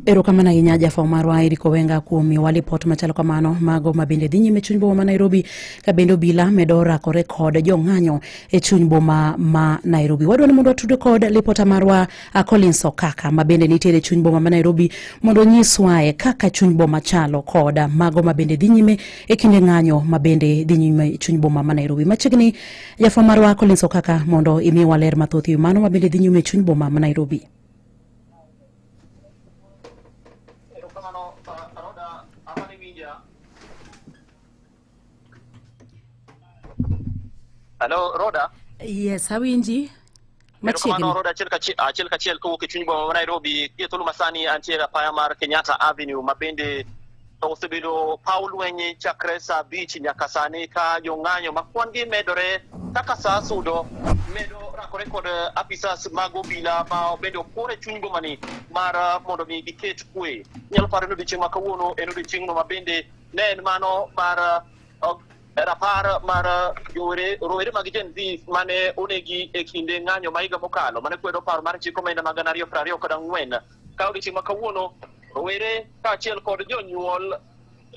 Erokamana ahinya Jafo marwa Eric Owenga kuom miyowa lipot machalo kamano mago mabende dhi nyime chuny boma ma Nairobi ka bende obila medo rakore kod jong'anyo e chuny boma ma Nairobi. Wadwani mondo watude kod lipota marwa Collins Okaka mabende nitiere chuny boma ma Nairobi mondo nyiswae kaka chuny boma chalo kod mago mabende dhi nyime e kinde ng'anyo mabende dhi nyime chuny boma ma Nairobi. Machiegni Jafo marwa Collins Okaka mondo imiwa ler mathoth ewi mano mabende dhi nyime chuny boma ma Nairobi. Hello, Roda. Yes, how inji? Machiegni. Roda achiel kachiel kowuok e chuny boma ma Nairobi, thuolo masani antiere apaya mar Kenyatta Avenue mabende osebedo paw lweny chakre saa 5 nyaka sani ka jong'anyo ma kwan gi medore kaka saa sudo medo rakore kod apisas mag obila ma bende opore e chuny boma ni mar mondo mi giket kwe. Nyalo paro ni odiochieng' ma kawuono en odiochieng'no mabende ne en mano mar rapar mar rowere mag Gen Z mane onegi e kinde ng'anyo ma higa mokalo mane kwedo paro mar chik omenda mag 2024 ka odiochieng' ma kawuono rowere kaachiel kod jonyuol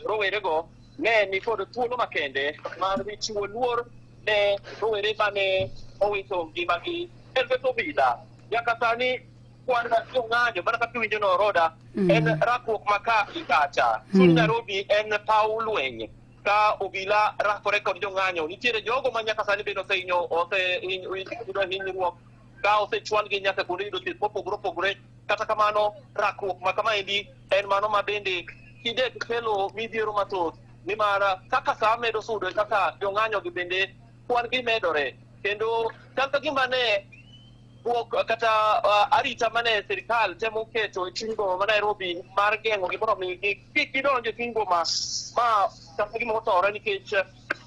rowerego ne ni kod thuolo makende mar chiwo luor ne rowere mane owito ngimagi e lwet obila. Nyaka sani kwan jong'anyo mana kaka iwinjo no Roda en rakruok ma ka ikacha. Chuny Nairobi en paw lweny ka obila rakore kod jong'anyo. Nitiere jogo ma nyaka sani bende oseyudo hinyruok ka osechwal gi nyaka kuonde yudo thieth mopogore opogore. Kata kamano rakruok ma kamaendi en mano ma bende kinde kelo midhiero mathoth nimar kaka saa medo sudo kaka jong'anyo gi bende kwan gi medore kendo kaka gima ne kata arita mane sirikal temo keto e chuny boma ma Nairobi mar geng'o gimondo mi kik gidonjo e chuny boma ma kata gima otore nikech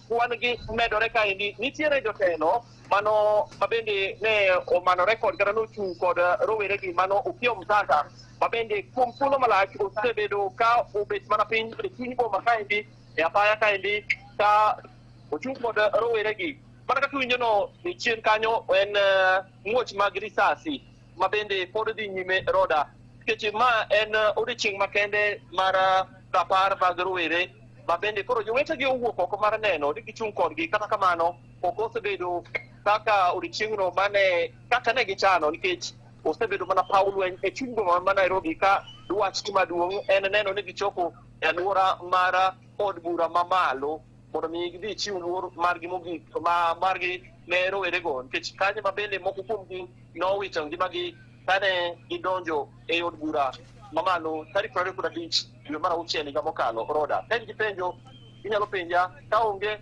kwan gi medore kaendi. Nitiere jotelo mano mabende ne omanore kod kata nochung' kod rowere gi mano Opiyo Mtata mabende kuom thuolo malach osebedo ka obet mana piny e chuny boma kaendi e apaya kaendi ka ochung' kod rowere gi. Mana kaka iwinjo no ni chien kanyo en ng'wech mag risasi mabende pod dhi nyime Roda nikech ma en odiochieng' makende mar rapar mag rowere mabende koro jowetegi owuok oko mar neno ni gichung' kodgi. Kata kamano ok osebedo kaka odiochieng'no mane kaka ne gichano nikech osebedo mana paw lweny e chuny boma ma Nairobi ka wach maduong' en neno ni gichopo e alwora mar od bura mamalo mondo mi gidhi chiw luor margi mogik margi ne rowerego nikech kanyo mabende moko kuomgi nowito ngimagi kane gidonjo e od bura mamalo tarik 25 dwe mar 6 higa mokalo. Roda en gi penjo inyalo penja ka onge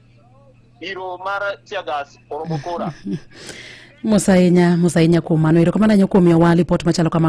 iro mar tiagas oromo kora. Musainya kuom mano. Erokamano kuom miyowa lipot machalo kamano.